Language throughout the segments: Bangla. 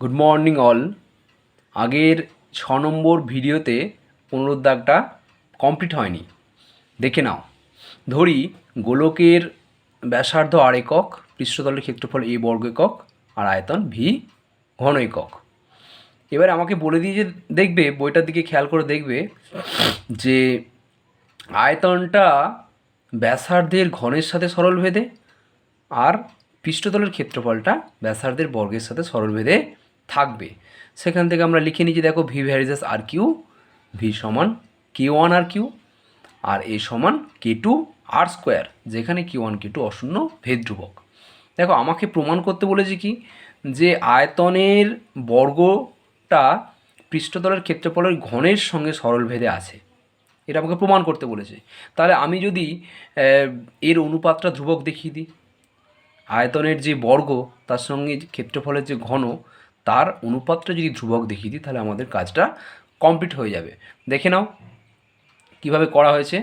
Good morning all. আগের 6 নম্বর ভিডিওতে পুনরুদ্ধারটা কমপ্লিট হয়নি, দেখে নাও। ধরি গোলকের ব্যাসার্ধ আর একক, পৃষ্ঠতলের ক্ষেত্রফল এ বর্গ একক আর আয়তন ভি ঘন একক। এবার আমাকে বলে দিয়ে যে দেখবে, বইটার দিকে খেয়াল করে দেখবে যে আয়তনটা ব্যাসার্ধের ঘনের সাথে সরলভেদে আর পৃষ্ঠতলের ক্ষেত্রফলটা ব্যাসার্ধের বর্গের সাথে সরলভেদে থাকবে। সেখান থেকে আমরা লিখে নিচ্ছি, দেখো ভি ভ্যারিজাস আর কিউ, ভি সমান কে ওয়ান আর কিউ আর এ সমান কে টু আর স্কোয়ার, যেখানে কে ওয়ান কে টু অশূন্য ভেদ ধ্রুবক। দেখো আমাকে প্রমাণ করতে বলেছি কি, যে আয়তনের বর্গটা পৃষ্ঠতলের ক্ষেত্রফলের ঘনের সঙ্গে সরলভেদে আছে, এটা আমাকে প্রমাণ করতে বলেছে। তাহলে আমি যদি এর অনুপাতটা ধ্রুবক দেখিয়ে দিই, আয়তনের যে বর্গ তার সঙ্গে ক্ষেত্রফলের যে ঘন, তার অনুপাতটা যদি ধ্রুবক দেখিয়ে দিই, তাহলে আমাদের কাজটা কমপ্লিট হয়ে যাবে। দেখে নাও কিভাবে করা হয়েছে।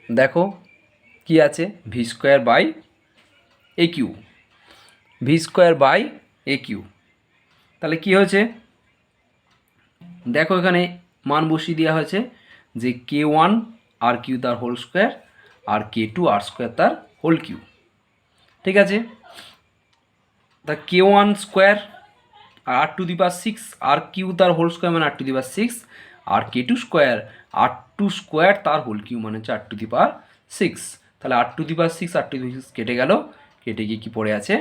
দেখো কি আছে, V square by A Q, V square by A Q. তাহলে কি হয়েছে, দেখো এখানে মান বসিয়ে দেওয়া হয়েছে যে কে ওয়ান আর কিউ তার হোল স্কোয়ার আর কে টু আর স্কোয়ার তার হোল কিউ। ঠিক আছে, তা K one square R to the power 6 R Q তার হোল স্কোয়ার মানে আর টু দি পাওয়ার 6, আর K two square R two square তার হোল কিউ মানে হচ্ছে আর টু দি পাওয়ার 6। তাহলে আর to the power 6 R to দি 6 কেটে গেল, কেটে গিয়ে কী পড়ে আছে,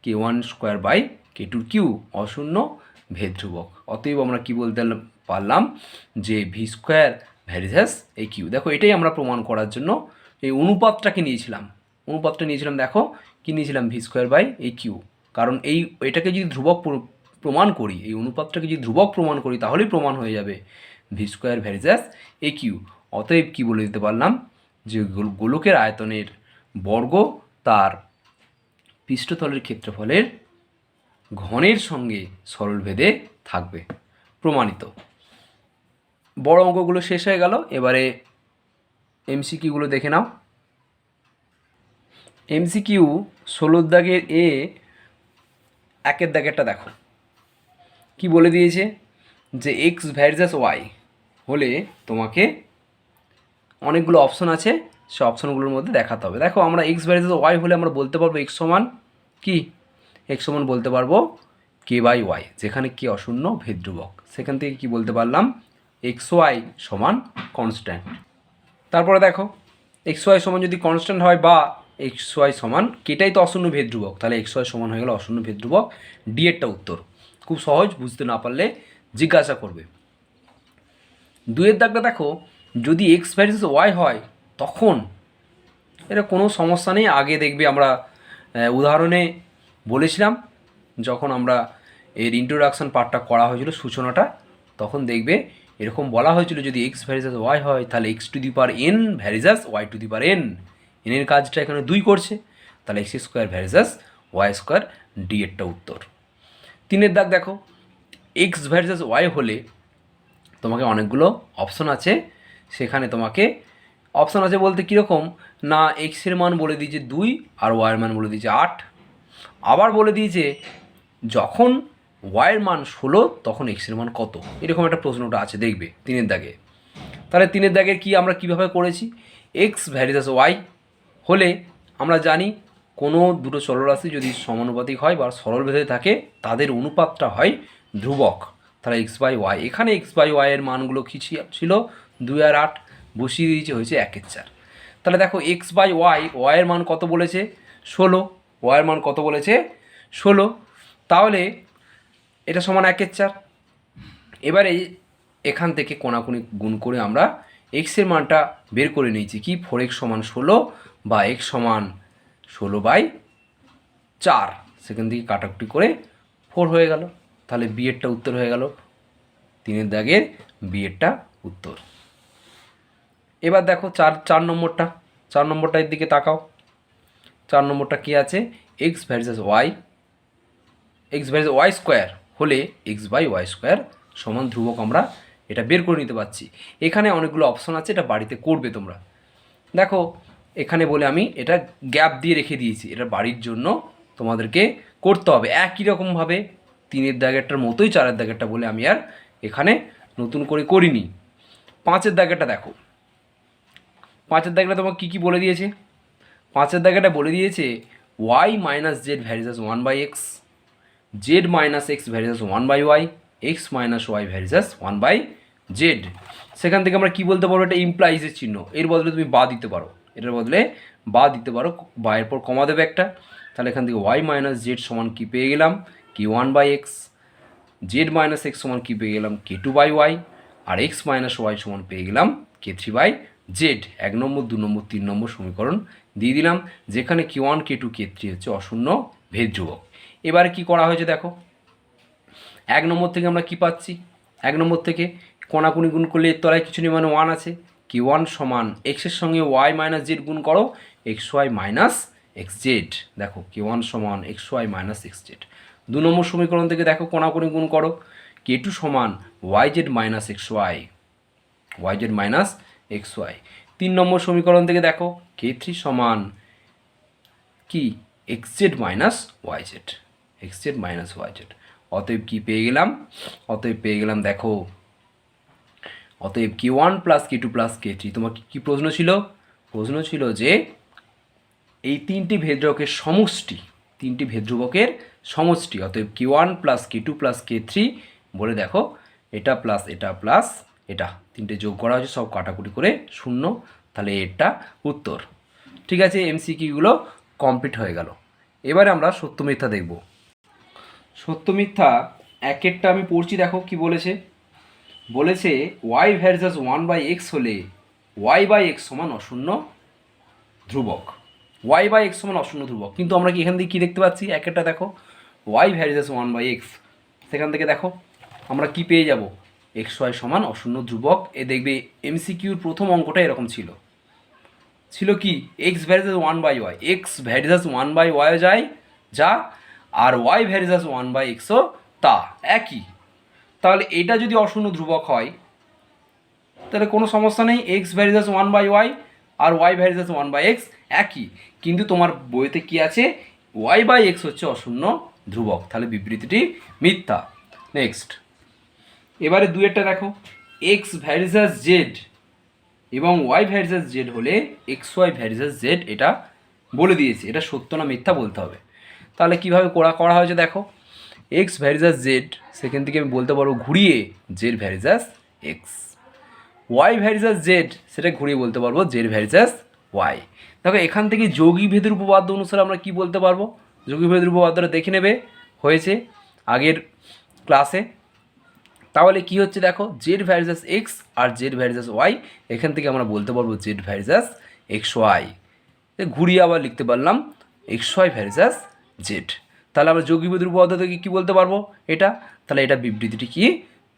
K one square by K টুর কিউ অশূন্য ভেদ ধ্রুবক। অতএব আমরা কী বলতে পারলাম, যে ভি স্কোয়ার ভ্যারিজাস এই কিউ। দেখো এটাই আমরা প্রমাণ করার জন্য এই অনুপাতটাকে নিয়েছিলাম। অনুপাতটা নিয়েছিলাম, দেখো কী নিয়েছিলাম, ভি স্কোয়ার বাই এই কিউ। কারণ এটাকে যদি ধ্রুবক প্রমাণ করি, এই অনুপাতটাকে যদি ধ্রুবক প্রমাণ করি, তাহলেই প্রমাণ হয়ে যাবে ভি স্কোয়ার ভ্যারিজাস এ কিউ। অতএব কী বলে দিতে পারলাম, যে গোলকের আয়তনের বর্গ তার পৃষ্ঠতলের ক্ষেত্রফলের ঘনের সঙ্গে সরলভেদে থাকবে। প্রমাণিত। বড় অঙ্কগুলো শেষ হয়ে গেল, এবারে এমসিকিউগুলো দেখে নাও। এমসিকিউ 16 দাগের এ, একের দাগেরটা দেখো কি বলে দিয়েছে, যে এক্স ভ্যারিজাস ওয়াই হলে তোমাকে অনেকগুলো অপশন আছে, সে অপশনগুলোর মধ্যে দেখাতে হবে। দেখো আমরা এক্স ভ্যারিজাস ওয়াই হলে আমরা বলতে পারবো এক্স সমান কি, এক্স সমান বলতে পারবো কে বাই ওয়াই, যেখানে কে অশূন্য ভেদ ধ্রুবক। সেখান থেকে কি বলতে পারলাম, এক্স ওয়াই সমান কনস্ট্যান্ট। তারপরে দেখো এক্স ওয়াই সমান যদি কনস্ট্যান্ট হয় বা এক্স ওয়াই সমান কেটাই তো অশূন্য ভেদ ধ্রুবক, তাহলে এক্স ওয়াই সমান হয়ে গেল অশূন্য ভেদ ধ্রুবক। ডি এরটা উত্তর। খুব সহজ, বুঝতে না পারলে জিজ্ঞাসা করবে। দুইয়ের দাগটা দেখো, যদি এক্স ভ্যারিজাস ওয়াই হয় তখন, এটা কোনো সমস্যা নেই। আগে দেখবে আমরা উদাহরণে বলেছিলাম, যখন আমরা এর ইন্ট্রোডাকশন পার্টটা করা হয়েছিল, সূচনাটা, তখন দেখবে এরকম বলা হয়েছিল, যদি এক্স ভ্যারিজাস ওয়াই হয় তাহলে X to the power N varies as Y to the power N, এনের কাজটা এখানে 2 করছে, তাহলে X square varies as Y square, D এরটা উত্তর। 3-এর দাগ দেখো, এক্স ভ্যারিজাস ওয়াই হলে তোমাকে অনেকগুলো অপশন আছে, সেখানে তোমাকে অপশন আছে বলতে কীরকম না, এক্সের মান বলে দিয়েছে 2 আর ওয়াইয়ের মান বলে দিয়েছে 8, আবার বলে দিয়েছে যখন ওয়াইয়ের মান 16 তখন এক্সের মান কত, এরকম একটা প্রশ্নটা আছে দেখবে 3-এর দাগে। তাহলে 3-এর দাগের কি আমরা কীভাবে করেছি, এক্স ভ্যারিজাস ওয়াই হলে আমরা জানি কোনো দুটো চলরাশি যদি সমানুপাতিক হয় বা সরলভেদে থাকে, তাদের অনুপাতটা হয় ধ্রুবক। তাহলে এক্স বাই ওয়াই, এখানে এক্স বাই ওয়াইয়ের মানগুলো কী ছিল, 2 আর 8 বসিয়ে দিয়েছে, হয়েছে 1/4। তাহলে দেখো এক্স বাই ওয়াই, ওয়াইয়ের মান কত বলেছে 16, ওয়াইয়ের মান কত বলেছে 16, তাহলে এটা সমান 1/4। এবারে এখান থেকে কোনাকুনি গুণ করে আমরা এক্সের মানটা বের করে নিয়েছি কি, 4x সমান 16 বা x সমান 16/4, সেখান থেকে কাটাকুটি করে 4 হয়ে গেল। তাহলে বি এরটা উত্তর হয়ে গেল, 3-এর দাগের বি এরটা উত্তর। এবার দেখো 4 নম্বরটা, 4 নম্বরটার দিকে তাকাও। 4 নম্বরটা কী আছে, X varies as Y, x varies as Y square হলে এক্স বাই ওয়াই স্কোয়ার সমান ধ্রুবক, আমরা এটা বের করে নিতে পারছি। এখানে অনেকগুলো অপশন আছে, এটা বাড়িতে করবে তোমরা। দেখো এখানে বলে আমি এটা গ্যাপ দিয়ে রেখে দিয়েছি, এটা বাড়ির জন্য তোমাদেরকে করতে হবে একই রকমভাবে 3-এর দাগেরটার মতোই 4-এর দাগেরটা বলে আমি আর এখানে নতুন করে করিনি। 5-এর দাগেরটা দেখো, 5-এর দাগেরটা তোমাকে কী কী বলে দিয়েছে? 5-এর দাগেরটা বলে দিয়েছে y minus Z varies as 1/x, Z minus X varies as 1/y, X minus Y varies as 1/z। সেখান থেকে আমরা কী বলতে পারবো? এটা ইমপ্লাইজের চিহ্ন, এর বদলে তুমি বা দিতে পারো, এটার বদলে বা দিতে পারো, বা এর পর কমা দেবে একটা। তাহলে এখান থেকে ওয়াই মাইনাস জেড সমান কী পেয়ে গেলাম? k1/x, জেড মাইনাস এক্স সমান কী পেয়ে গেলাম? k2/y, আর এক্স মাইনাস ওয়াই সমান পেয়ে গেলাম k3/z। 1 নম্বর, 2 নম্বর, 3 নম্বর সমীকরণ দিয়ে দিলাম, যেখানে k1, k2, k3 হচ্ছে অশূন্য ভেদ ধ্রুবক। এবারে কি করা হয়েছে দেখো, 1 নম্বর থেকে আমরা কি পাচ্ছি? 1 নম্বর থেকে কোনাকুনি গুণ করলে এর তলায় কিছু নেই, মানে 1 আছে। k1 সমান এক্সের সঙ্গে ওয়াই মাইনাস জেড গুণ করো, X Y minus X Z. দেখো k1 সমান X Y minus X Z. 2 নম্বর সমীকরণ থেকে দেখো কোনাকুনি গুণ করো, k2 সমান Y Z minus X Y, Y Z minus X Y. 3 নম্বর সমীকরণ থেকে দেখো k3 সমান কি? X Z minus Y Z, X Z minus Y Z. অতএব কী পেয়ে গেলাম? অতএব পেয়ে গেলাম দেখো, অতএব k1 plus k2 plus k3। তোমার কী প্রশ্ন ছিল? প্রশ্ন ছিল যে এই 3টি ভেদ্রবকের সমষ্টি, 3টি ভেদ্রবকের সমষ্টি। অতএব k1 plus k2 plus k3 বলে দেখো এটা প্লাস এটা প্লাস এটা, 3টে যোগ করা হয়েছে, সব কাটাকুটি করে 0। তাহলে এটা উত্তর। ঠিক আছে, এমসিকিউগুলো কমপ্লিট হয়ে গেল। এবারে আমরা সত্য মিথ্যা দেখব। সত্য মিথ্যা একেরটা আমি পড়ছি, দেখো কি বলেছে। বলেছে y ভার্সাস 1/x হলে y/x সমান অশূন্য ধ্রুবক, y/x সমান অশূন্য ধ্রুবক। কিন্তু আমরা কি এখান থেকে কী দেখতে পাচ্ছি? একেরটা দেখো y ভার্সাস 1/x, সেখান থেকে দেখো আমরা কি পেয়ে যাব? xy সমান অশূন্য ধ্রুবক। এ দেখবে এমসিকিউর প্রথম অঙ্কটা এরকম ছিল, ছিল কি x versus 1/y, x versus 1/y যায় যা, আর y ভার্সাস 1/xও তা একই। তাহলে এটা যদি অশূন্য ধ্রুবক হয় তাহলে কোনো সমস্যা নেই, x ভার্সাস 1/y আর y ভার্সাস 1/x একই। কিন্তু তোমার বইতে কি আছে? y/x হচ্ছে অশূন্য ধ্রুবক, তাহলে বিবৃতিটি মিথ্যা। নেক্সট, এবারে 2-এরটা দেখো, x ভার্সাস z এবং y ভার্সাস z হলে xy ভার্সাস z, এটা বলে দিয়েছে। এটা সত্য না মিথ্যা বলতে হবে। তাহলে কীভাবে করা হয়েছে দেখো, x ভার্সাস z, সেখান থেকে আমি বলতে পারবো ঘুরিয়ে z versus x, y versus z সেটা ঘুরিয়ে বলতে পারবো z ভার্সাস y। দেখো এখান থেকে যৌগিক ভেদের উপপাদ্য অনুসারে আমরা কি বলতে পারবো? যৌগিক ভেদের উপপাদ্যটা দেখে নেবে, হয়েছে আগের ক্লাসে। তাহলে কি হচ্ছে দেখো, জেড ভার্সাস এক্স আর জেড ভার্সাস ওয়াই, এখান থেকে আমরা বলতে পারবো জেড ভার্সাস এক্স ওয়াই। ঘুরিয়ে আবার লিখতে পারলাম এক্স ওয়াই ভার্সাস জেড। তাহলে আমরা যৌগিক ভেদের উপপাদ্য থেকে কী বলতে পারবো? এটা। তাহলে এটা বিবৃতিটি কি?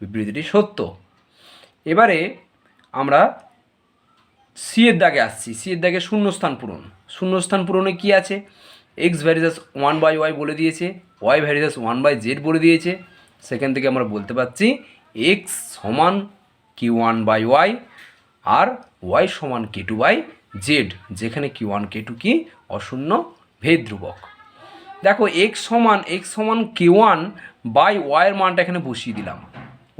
বিবৃতিটি সত্য। এবারে আমরা সি এর দাগে আসছি। সি এর দাগে শূন্যস্থান পূরণ। শূন্যস্থান পূরণে কি আছে? এক্স ভার্সাস 1/y বলে দিয়েছে, ওয়াই ভার্সাস 1/z বলে দিয়েছে। সেখান থেকে আমরা বলতে পারছি এক্স সমান k1/y আর ওয়াই সমান k2/z, যেখানে k1 k2 কি? অশূন্য ভেদ ধ্রুবক। দেখো এক্স সমান k1/y এর মানটা এখানে বসিয়ে দিলাম,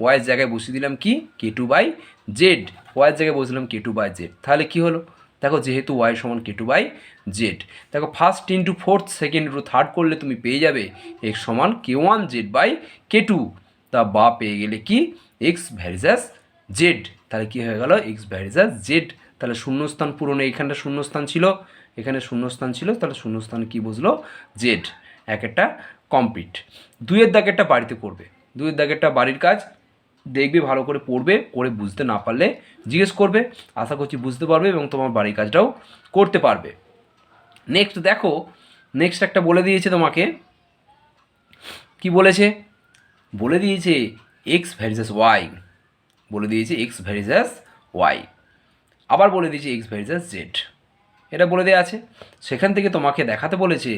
ওয়াইয়ের জায়গায় বসিয়ে দিলাম কি? k2/z, ওয়াইয়ের জায়গায় বসিলাম k2/z। তাহলে কি হলো? দেখো যেহেতু ওয়াই সমান k2/z, দেখো first into fourth, second into third করলে তুমি পেয়ে যাবে x সমান k1z/k2। তা বা পেয়ে গেলে কি? x versus z। তাহলে কি হয়ে গেল? x versus z। তাহলে শূন্যস্থান পূরণে এইখানটা শূন্যস্থান ছিল, এখানে শূন্যস্থান ছিল, তাহলে শূন্যস্থান কি বসলো? z। একটা কমপ্লিট। 2-এর দাগেরটা বাড়িতে করবে, 2-এর দাগেরটা বাড়ির কাজ দেখবে, ভালো করে পড়বে, করে বুঝতে না পারলে জিজ্ঞেস করবে। আশা করছি বুঝতে পারবে এবং তোমার বাড়ির কাজটাও করতে পারবে। নেক্সট দেখো, নেক্সট একটা বলে দিয়েছে তোমাকে, কি বলেছে? বলে দিয়েছে এক্স ভার্সাস ওয়াই, বলে দিয়েছে এক্স ভার্সাস ওয়াই, আবার বলে দিয়েছে এক্স ভার্সাস জেড, এটা বলে দেওয়া আছে। সেখান থেকে তোমাকে দেখাতে বলেছে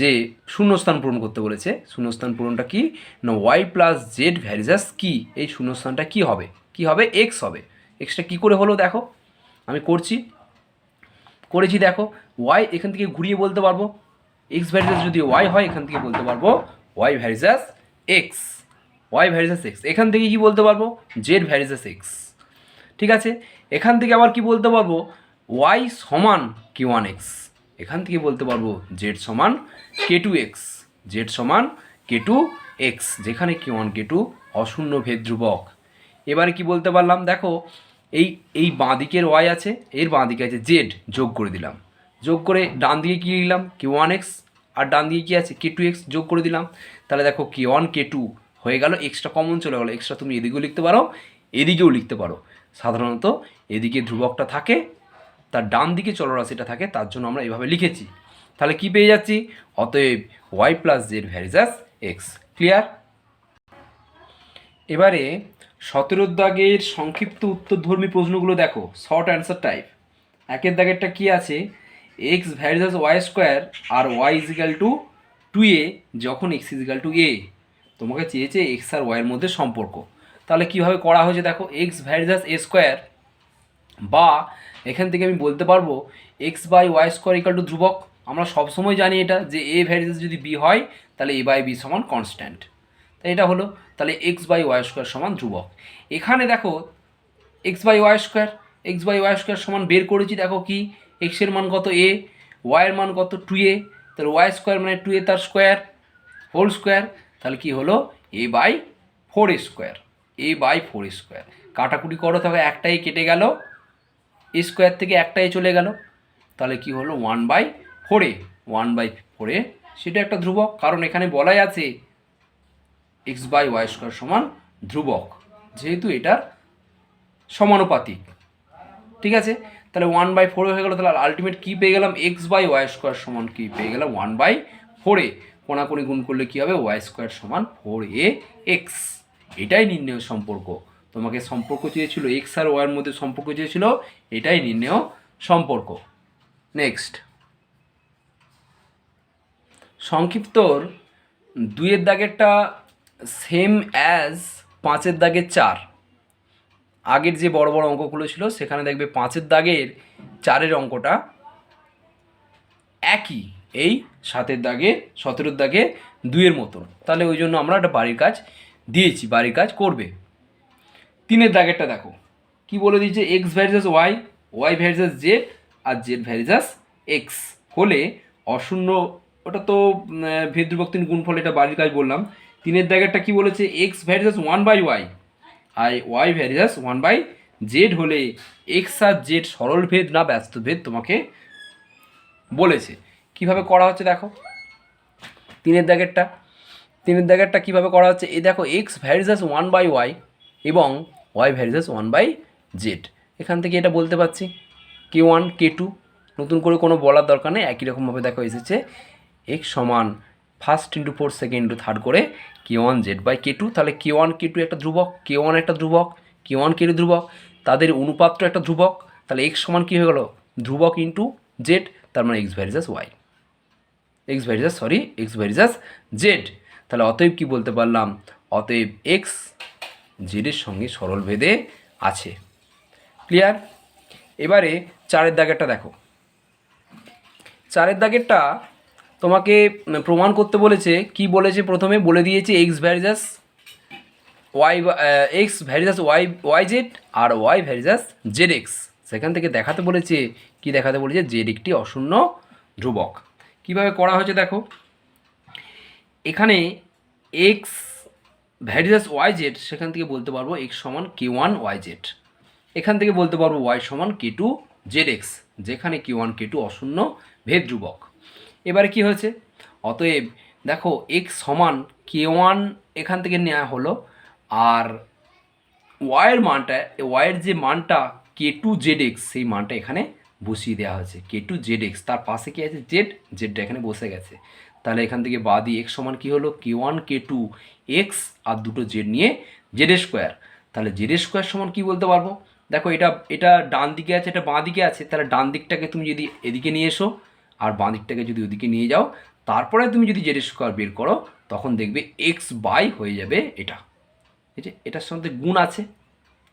যে শূন্যস্থান পূরণ করতে বলেছে। শূন্যস্থান পূরণটা কি না, ওয়াই প্লাস জেড ভ্যারিজাস কি? এই শূন্যস্থানটা কি হবে? কি হবে? এক্স হবে। এক্সটা কী করে হলো দেখো, আমি করছি। করেছি দেখো, ওয়াই এখান থেকে ঘুরিয়ে বলতে পারবো এক্স ভ্যারিজাস যদি ওয়াই হয় এখান থেকে বলতে পারবো y varies as x, y varies as x. এখান থেকে কি বলতে পারবো জেড ভ্যারিজাস এক্স। ঠিক আছে, এখান থেকে আবার কি বলতে পারবো ওয়াই সমান কে ওয়ান এক্স, এখান থেকে বলতে পারবো জেড সমান কে টু এক্স, জেড সমান কে টু এক্স, যেখানে কে ওয়ান কে টু অশূন্য ভেদ ধ্রুবক। এবারে কি বলতে পারলাম দেখো, এই বাঁ দিকের ওয়াই আছে, এর বাঁ দিকে আছে জেড, যোগ করে দিলাম, যোগ করে ডান দিকে কী লিখলাম কে ওয়ান এক্স, আর ডান দিকে কী আছে কে টু এক্স, যোগ করে দিলাম। তাহলে দেখো কে ওয়ান কে টু হয়ে গেল, এক্সট্রা কমন চলে গেলো, এক্সট্রা তুমি এদিকেও লিখতে পারো এদিকেও লিখতে পারো। সাধারণত এদিকে ধ্রুবকটা থাকে, তার ডান দিকে চলরাশিটা থাকে, তার জন্য আমরা এভাবে লিখেছি। তাহলে কি পেয়ে যাচ্ছি, অতএব y plus z varies as x. Clear? এবারে 17 দাগের সংক্ষিপ্ত উত্তরধর্মী প্রশ্নগুলো দেখো, শর্ট অ্যান্সার টাইপ। 1 দাগেরটা কি আছে, এক্স ভ্যারিজাস ওয়াই স্কোয়ার আর ওয়াই ইজিক্যাল টু 2a যখন এক্স ইজিক্যাল টু এ। তোমাকে চেয়েছে এক্স আর ওয়াইয়ের মধ্যে সম্পর্ক। তাহলে কীভাবে করা হয়েছে দেখো, এক্স ভ্যারিজাস এ স্কোয়ার, বা এখান থেকে আমি বলতে পারবো x by Y square equal to ধ্রুবক। আমরা সবসময় জানি এটা যে এ ভ্যারিজাস যদি বি হয় তাহলে এ বাই বি সমান কনস্ট্যান্ট। তাই এটা হলো, তাহলে এক্স বাই ওয়াই স্কোয়ার সমান ধ্রুবক। এখানে দেখো x by Y square, x by Y square সমান বের করেছি, দেখো কি এক্সের মান কত এ, ওয়াইয়ের মান কত 2a, তাহলে ওয়াই স্কোয়ার মানে 2a তার স্কোয়ার হোল স্কোয়ার, তাহলে কি হলো A by 4a square, A by 4a square. কাটাকুটি করো, তবে একটাই কেটে গেল, এ স্কোয়ার থেকে একটাই চলে গেল, তাহলে কি হলো 1/4a, 1/4a সেটা একটা ধ্রুবক, কারণ এখানে বলাই আছে এক্স বাই ওয়াই স্কোয়ার সমান ধ্রুবক, যেহেতু এটার সমানুপাতিক। ঠিক আছে, তাহলে 1/4 হয়ে গেল, তাহলে আলটিমেট কী পেয়ে গেলাম এক্স বাই ওয়াই স্কোয়ার সমান কী পেয়ে গেলাম 1/4a, কোনাকুনি গুণ করলে কী হবে ওয়াই স্কোয়ার সমান 4a এক্স। এটাই নির্ণয় সম্পর্ক, তোমাকে সম্পর্ক চেয়েছিল এক্স আর ওয়াইয়ের মধ্যে সম্পর্ক চেয়েছিল, এটাই নির্ণয় সম্পর্ক। নেক্সট, সংক্ষিপ্তর 2 দাগেরটা সেম অ্যাজ 5 দাগের 4। আগের যে বড় বড় অঙ্কগুলো ছিল সেখানে দেখবে 5 দাগের 4 অঙ্কটা একই এই 7 দাগে 17 দাগে 2 মতন, তাহলে ওই জন্য আমরা একটা বাড়ির কাজ দিয়েছি, বাড়ির কাজ করবে। 3 দাগেরটা দেখো কি বলে দিয়েছে, X varies as Y, Y varies as Z আর জেড ভ্যারিজাস এক্স হলে অশূন্য, ওটা তো ভেদ্রুভক্তির গুণফল, এটা বাড়ির কাজ বললাম। 3 দাগেরটা কি বলেছে, এক্স ভ্যারিজাস 1/y আর ওয়াই ভ্যারিজাস 1/z হলে এক্স আর জেড সরল ভেদ না ব্যস্ত ভেদ তোমাকে বলেছে। কিভাবে করা হচ্ছে দেখো, 3 দাগেরটা কীভাবে করা হচ্ছে, এই দেখো এক্স ভ্যারিজাস 1/y এবং ওয়াই ভ্যারিজাস 1/z। এখান থেকে এটা বলতে পারছি k1 k2, নতুন করে কোনো বলার দরকার নেই, একই রকমভাবে দেখো এসেছে এক্স সমান 1 × 4 2 × 3 করে k1 z/k2, তাহলে k1 k2 একটা ধ্রুবক, k1 একটা ধ্রুবক, k1 k2 ধ্রুবক, তাদের অনুপাতটা একটা ধ্রুবক, তাহলে এক্স সমান কী হয়ে গেল ধ্রুবক ইন্টু জেড, তার মানে x varies as Y, x varies as z. তাহলে অতএব কি বলতে পারলাম, অতএব এক্স জেডের সঙ্গে সরল ভেদে আছে। ক্লিয়ার? এবারে 4 দাগেরটা দেখো, 4 দাগেরটা তোমাকে প্রমাণ করতে বলেছে। কি বলেছে, প্রথমে বলে দিয়েছে X varies as Y Y Z আর ওয়াই ভ্যারিজাস জেড এক্স। সেখান থেকে দেখাতে বলেছে, কি দেখাতে বলেছে, জেড একটি অশূন্য ধ্রুবক। কিভাবে করা হয়েছে দেখো, এখানে এক্স ভ্যারিজাস ওয়াই জেড, সেখান থেকে বলতে পারবো এক্স সমান k1 ওয়াই জেড, এখান থেকে বলতে পারবো ওয়াই সমান k2 জেড এক্স, যেখানে k1 k2 অশূন্য ভেদ ধ্রুবক। এবারে কি হয়েছে, অতএব দেখো এক্স সমান k1 এখান থেকে নেওয়া হলো, আর ওয়াইয়ের মানটা, ওয়াইয়ের যে মানটা k2 জেড এক্স, সেই মানটা এখানে বসিয়ে দেওয়া হয়েছে k2 জেড এক্স, তার পাশে কি আছে জেড, জেডটা এখানে বসে গেছে। তাহলে এখান থেকে বাদি এক্স সমান কী হলো k1 k2 এক্স আর দুটো জেড নিয়ে জেড স্কোয়ার, তাহলে জেড স্কোয়ার সমান কী বলতে পারবো, দেখো এটা ডান দিকে আছে, এটা বাঁ দিকে আছে, তাহলে ডান দিকটাকে তুমি যদি এদিকে নিয়ে এসো আর বাঁ দিকটাকে যদি ওদিকে নিয়ে যাও, তারপরে তুমি যদি জেড স্কোয়ার বের করো, তখন দেখবে এক্স বাই হয়ে যাবে এটা, এই যে এটার সাথে গুণ আছে,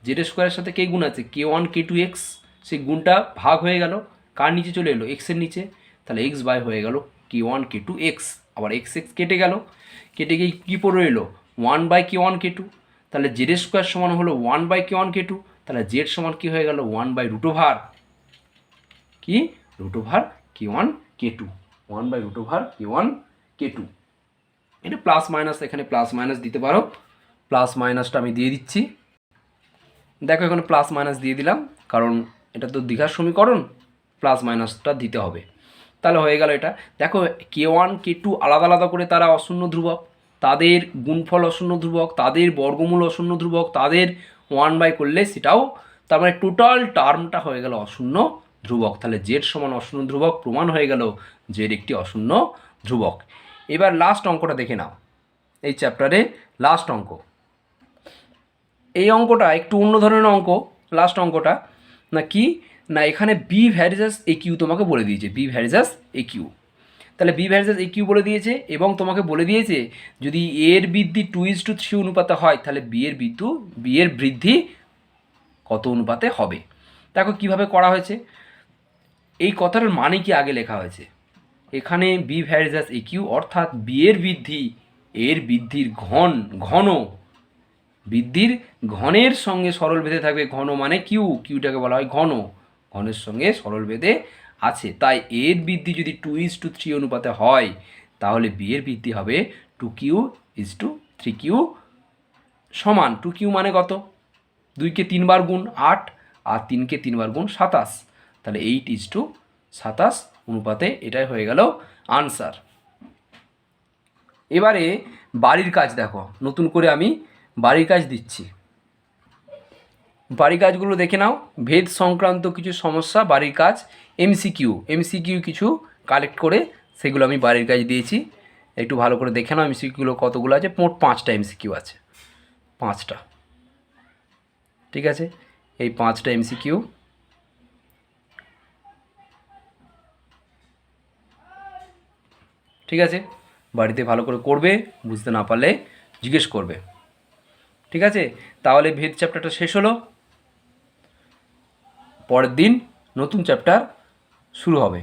জেড স্কোয়ারের সাথে কে গুণ আছে k1 k2 এক্স, সেই গুণটা ভাগ হয়ে গেল, কার নিচে চলে এলো, এক্সের নিচে। তাহলে এক্স বাই হয়ে গেল k1 k2 এক্স, আবার এক্স এক্স কেটে গেল, কেটে গিয়ে কী পড়ে এলো 1/k1 k2। তাহলে জেড স্কোয়ার সমান হলো 1/k1 k2। তাহলে জেড সমান কী হয়ে গেল 1/√ওভার কি √over k1 k2, 1/√ওভার k1 k2। এটা প্লাস মাইনাস, এখানে প্লাস মাইনাস দিতে পারো, প্লাস মাইনাসটা আমি দিয়ে দিচ্ছি। দেখো এখানে প্লাস মাইনাস দিয়ে দিলাম, কারণ এটা তো দ্বিঘাত সমীকরণ, প্লাস মাইনাসটা দিতে হবে। তাহলে হয়ে গেল এটা। দেখো k1 k2 আলাদা আলাদা করে তারা অশূন্য ধ্রুবক, তাদের গুণফল অশূন্য ধ্রুবক, তাদের বর্গমূল অশূন্য ধ্রুবক, তাদের 1/, করলে সেটাও, তার মানে টোটাল টার্মটা হয়ে গেল অশূন্য ধ্রুবক। তাহলে জেড সমান অশূন্য ধ্রুবক, প্রমাণ হয়ে গেল জেড একটি অশূন্য ধ্রুবক। এবার লাস্ট অঙ্কটা দেখে নাও, এই চ্যাপ্টারে লাস্ট অঙ্ক। এই অঙ্কটা একটু অন্য ধরনের অঙ্ক। লাস্ট অঙ্কটা না কি না, এখানে বি ভ্যারিজাস এ কিউ তোমাকে বলে দিয়েছে, বি ভ্যারিজাস এ কিউ। তাহলে বি ভ্যারিজাস এ কিউ বলে দিয়েছে, এবং তোমাকে বলে দিয়েছে যদি এর বৃদ্ধি 2:3 অনুপাতে হয়, তাহলে বি এর বৃদ্ধি কত অনুপাতে হবে। দেখো কিভাবে করা হয়েছে, এই কথাটার মানে কি আগে লেখা হয়েছে। এখানে বি ভ্যারিজাস এ কিউ অর্থাৎ বি এর বৃদ্ধি এর বৃদ্ধির ঘন বৃদ্ধির ঘনের সঙ্গে সরল বেঁধে থাকবে। ঘন মানে কিউ, কিউটাকে বলা হয় ঘন, ঘনের সঙ্গে সরল বেঁধে আছে। তাই এর বৃদ্ধি যদি 2:3 অনুপাতে হয়, তাহলে বি এর বৃদ্ধি হবে 2q/3q সমান 2q মানে কত, 2কে 3 বার গুণ 8, আর 3কে 3 বার গুণ 27, তাহলে 8:27 অনুপাতে, এটাই হয়ে গেল আনসার। এবারে বাড়ির কাজ দেখো, নতুন করে আমি বাড়ির কাজ দিচ্ছি। বাড়ির কাজগুলো দেখে নাও, ভেদ সংক্রান্ত কিছু সমস্যা, বাড়ির কাজ, এমসিকিউ কিছু কালেক্ট করে সেগুলো আমি বাড়ির কাজ দিয়েছি। একটু ভালো করে দেখে নাও এমসিকিউগুলো কতগুলো আছে। মোট 5টা এমসিকিউ আছে, 5টা। ঠিক আছে, এই 5টা এমসিকিউ। ঠিক আছে, বাড়িতে ভালো করে করবে, বুঝতে না পারলে জিজ্ঞেস করবে। ঠিক আছে, তাহলে ভেদ চ্যাপ্টারটা শেষ হলো। পরের দিন নতুন চ্যাপ্টার শুরু হবে।